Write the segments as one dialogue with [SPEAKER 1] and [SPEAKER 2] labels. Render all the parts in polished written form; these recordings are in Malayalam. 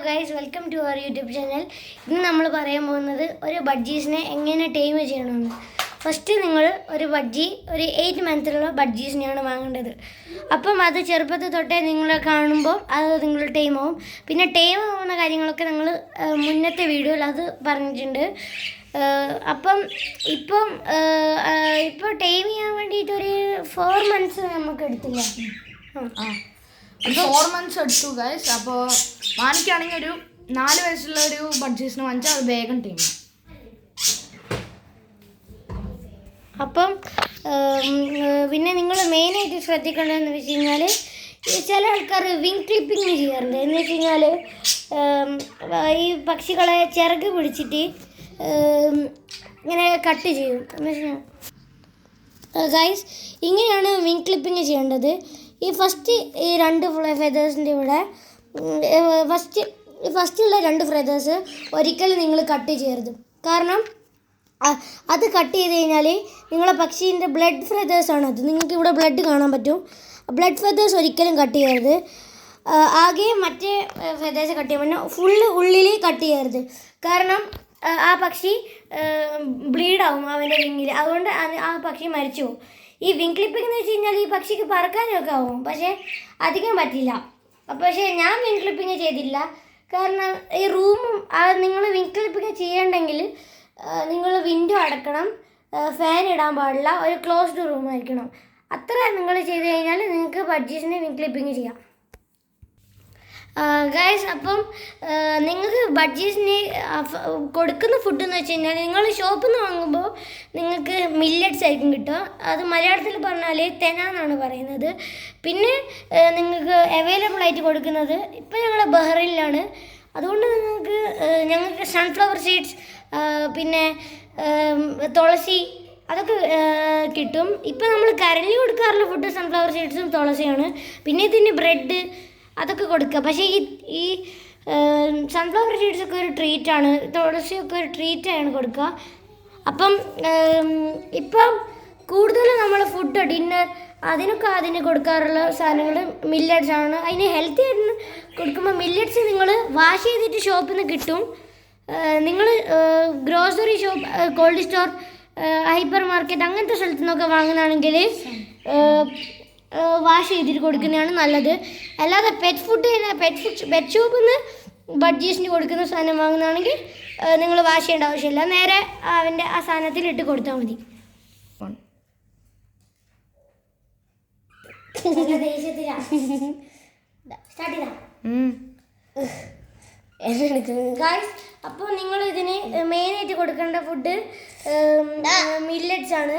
[SPEAKER 1] Guys, welcome to our YouTube channel. ഇന്ന് നമ്മൾ പറയാൻ പോകുന്നത് ഒരു ബഡ്ജീസിനെ എങ്ങനെ ടൈം ചെയ്യണമെന്ന്. ഫസ്റ്റ് നിങ്ങൾ ഒരു ബഡ്ജി, ഒരു 8 മന്തിലുള്ള ബഡ്ജീസിനെയാണ് വാങ്ങേണ്ടത്. അപ്പം അത് ചെറുപ്പത്തിൽ തൊട്ടേ നിങ്ങൾ കാണുമ്പോൾ അത് നിങ്ങൾ ടൈം ആവും. പിന്നെ ടൈം ആവുന്ന കാര്യങ്ങളൊക്കെ നിങ്ങൾ മുന്നത്തെ വീഡിയോയിൽ അത് പറഞ്ഞിട്ടുണ്ട്. അപ്പം ഇപ്പോൾ ടൈം ചെയ്യാൻ വേണ്ടിയിട്ടൊരു 4 months നമുക്ക് എടുത്തില്ല.
[SPEAKER 2] 4 months എടുത്തു ഗൈസ്. അപ്പോൾ വാങ്ങിക്കുകയാണെങ്കിൽ ഒരു 4 വയസ്സുള്ള ഒരു ബഡ്ജീസിന് വാങ്ങിച്ചാൽ അത് വേഗം ടൈം.
[SPEAKER 1] അപ്പം പിന്നെ നിങ്ങൾ മെയിനായിട്ട് ശ്രദ്ധിക്കേണ്ടതെന്ന് വെച്ച് കഴിഞ്ഞാൽ, ചില ആൾക്കാർ വിങ് ക്ലിപ്പിങ് ചെയ്യാറുണ്ട്. എന്ന് വെച്ച് കഴിഞ്ഞാൽ ഈ പക്ഷികളെ ചിറക് പിടിച്ചിട്ട് ഇങ്ങനെ കട്ട് ചെയ്യും. എന്ന് വെച്ചാൽ ഗൈസ്, ഇങ്ങനെയാണ് വിങ് ക്ലിപ്പിങ് ചെയ്യേണ്ടത്. ഈ ഈ 2 ഫെദേഴ്സിൻ്റെ ഇവിടെ ഫസ്റ്റുള്ള 2 ഫെദേഴ്സ് ഒരിക്കലും നിങ്ങൾ കട്ട് ചെയ്യരുത്. കാരണം അത് കട്ട് ചെയ്ത് കഴിഞ്ഞാൽ നിങ്ങളെ പക്ഷീൻ്റെ ബ്ലഡ് ഫെദേഴ്സാണ് അത്. നിങ്ങൾക്ക് ഇവിടെ ബ്ലഡ് കാണാൻ പറ്റും. ബ്ലഡ് ഫെദേഴ്സ് ഒരിക്കലും കട്ട് ചെയ്യരുത്. ആകെ മറ്റേ ഫെദേഴ്സ് കട്ട് ചെയ്യാൻ പറ്റും. ഫുള്ള് ഉള്ളിൽ കട്ട് ചെയ്യരുത്. കാരണം ആ പക്ഷി ബ്ലീഡാവും അവൻ്റെ വിങ്ങിൽ. അതുകൊണ്ട് ആ പക്ഷി മരിച്ചു പോകും. ഈ വിങ് ക്ലിപ്പിംഗ് എന്ന് വെച്ച് കഴിഞ്ഞാൽ ഈ പക്ഷിക്ക് പറക്കാനൊക്കെ ആവും, പക്ഷേ അധികം പറ്റില്ല. പക്ഷേ ഞാൻ വിങ് ക്ലിപ്പിംഗ് ചെയ്തില്ല. കാരണം ഈ റൂമും നിങ്ങൾ വിങ് ക്ലിപ്പിംഗ് ചെയ്യണമെങ്കിൽ നിങ്ങൾ വിൻഡോ അടക്കണം, ഫാൻ ഇടാൻ പാടില്ല, ഒരു ക്ലോസ്ഡ് റൂം ആയിരിക്കണം. അത്ര നിങ്ങൾ ചെയ്ത് കഴിഞ്ഞാൽ നിങ്ങൾക്ക് ബഡ്ജീസിനെ വിങ് ക്ലിപ്പിംഗ് ചെയ്യാം. ഗൈസ്, അപ്പം നിങ്ങൾക്ക് ബഡ്ജീസിന് കൊടുക്കുന്ന ഫുഡ് എന്ന് വെച്ച് കഴിഞ്ഞാൽ, നിങ്ങൾ ഷോപ്പിൽ നിന്ന് വാങ്ങുമ്പോൾ നിങ്ങൾക്ക് മില്ലറ്റ്സ് ആയിരിക്കും കിട്ടുക. അത് മലയാളത്തിൽ പറഞ്ഞാൽ തെന എന്നാണ് പറയുന്നത്. പിന്നെ നിങ്ങൾക്ക് അവൈലബിൾ ആയിട്ട് കൊടുക്കുന്നത്, ഇപ്പോൾ ഞങ്ങൾ ബഹ്റൈനിലാണ്, അതുകൊണ്ട് ഞങ്ങൾക്ക് സൺഫ്ലവർ സീഡ്സ്, പിന്നെ തുളസി, അതൊക്കെ കിട്ടും. ഇപ്പോൾ നമ്മൾ കരഞ്ഞു കൊടുക്കാറുള്ള ഫുഡ് സൺഫ്ലവർ സീഡ്സും തുളസിയാണ്. പിന്നെ ഇതിന് ബ്രെഡ് അതൊക്കെ കൊടുക്കുക. പക്ഷേ ഈ സൺഫ്ലവർ സീഡ്സൊക്കെ ഒരു ട്രീറ്റാണ്, തുളസിയൊക്കെ ഒരു ട്രീറ്റാണ് കൊടുക്കുക. അപ്പം ഇപ്പം കൂടുതൽ നമ്മൾ ഫുഡ്, ഡിന്നർ, അതിന് കൊടുക്കാറുള്ള സാധനങ്ങൾ മില്ലറ്റ്സ് ആണ്. അതിന് ഹെൽത്തി ആയിട്ട് കൊടുക്കുമ്പോൾ മില്ലറ്റ്സ് നിങ്ങൾ വാഷ് ചെയ്തിട്ട് ഷോപ്പിൽ നിന്ന് കിട്ടും. നിങ്ങൾ grocery shop, cold store, hypermarket അങ്ങനത്തെ സ്ഥലത്തു നിന്നൊക്കെ വാങ്ങുന്നതാണെങ്കിൽ വാഷ് ചെയ്തിട്ട് കൊടുക്കുന്നതാണ് നല്ലത്. അല്ലാതെ പെറ്റ് ഷോപ്പിൽ നിന്ന് ബഡ്ജീസിന് കൊടുക്കുന്ന സാധനം വാങ്ങുന്നതാണെങ്കിൽ നിങ്ങൾ വാഷ് ചെയ്യേണ്ട ആവശ്യമില്ല. നേരെ അവൻ്റെ ആ സാധനത്തിൽ ഇട്ട് കൊടുത്താൽ മതി. ഗൈസ്, അപ്പോൾ നിങ്ങൾ ഇതിന് മെയിനായിട്ട് കൊടുക്കേണ്ട ഫുഡ് മില്ലറ്റ്സ് ആണ്.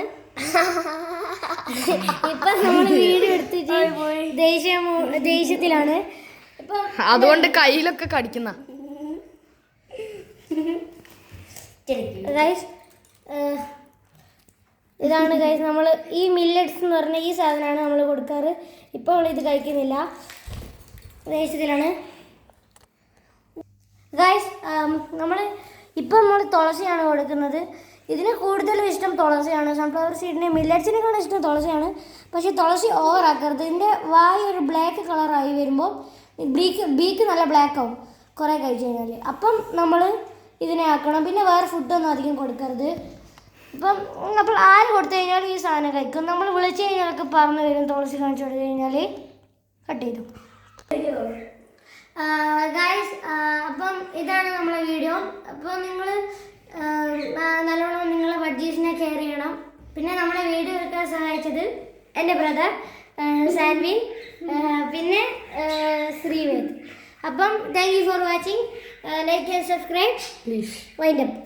[SPEAKER 1] ഇപ്പൊ നമ്മൾ വീഡിയോ എടുത്തിട്ട് ദേഷ്യത്തിലാണ്. ഇപ്പൊ
[SPEAKER 2] അതുകൊണ്ട് കയ്യിലൊക്കെ കടിക്കുന്ന
[SPEAKER 1] ഗൈസ്, ഇതാണ് ഗൈസ് നമ്മൾ ഈ മില്ലറ്റ്സ് എന്ന് പറഞ്ഞ ഈ സാധനമാണ് നമ്മൾ കൊടുക്കാറ്. ഇപ്പോൾ നമ്മളിത് കഴിക്കുന്നില്ല, ദേഷ്യത്തിലാണ്. ഗൈസ്, നമ്മൾ തുളസിയാണ് കൊടുക്കുന്നത്. ഇതിന് കൂടുതലും ഇഷ്ടം തുളസിയാണ്. സൺഫ്ലവർ സീഡിനെ മില്ലറ്റ്സിനേക്കാളും ഇഷ്ടം തുളസിയാണ്. പക്ഷേ തുളസി ഓവറാക്കരുത്. ഇതിൻ്റെ വായ ഒരു ബ്ലാക്ക് കളറായി വരുമ്പോൾ ബീക്ക് നല്ല ബ്ലാക്ക് ആവും കുറേ കഴിച്ച് കഴിഞ്ഞാൽ. അപ്പം നമ്മൾ ഇതിനെ ആക്കണം. പിന്നെ വേറെ ഫുഡൊന്നും അധികം കൊടുക്കരുത്. അപ്പോൾ ആര് കൊടുത്തു കഴിഞ്ഞാൽ ഈ സാധനം കഴിക്കും. നമ്മൾ വിളിച്ചു കഴിഞ്ഞാലൊക്കെ പറഞ്ഞു തരും. തുളസി കാണിച്ചു കൊടുത്തു കഴിഞ്ഞാൽ കട്ട് ചെയ്തു. ഗൈസ്, അപ്പം ഇതാണ് നമ്മളെ വീഡിയോ. അപ്പോൾ നിങ്ങൾ നല്ലോണം നിങ്ങളെ ബഡ്ജീസിനെ കെയർ ചെയ്യണം. പിന്നെ നമ്മളെ വീഡിയോ എടുക്കാൻ സഹായിച്ചത് എൻ്റെ ബ്രദർ സാൻവിൻ, പിന്നെ ശ്രീവേദ്. അപ്പം thank you for watching. Like and subscribe. Please wind up.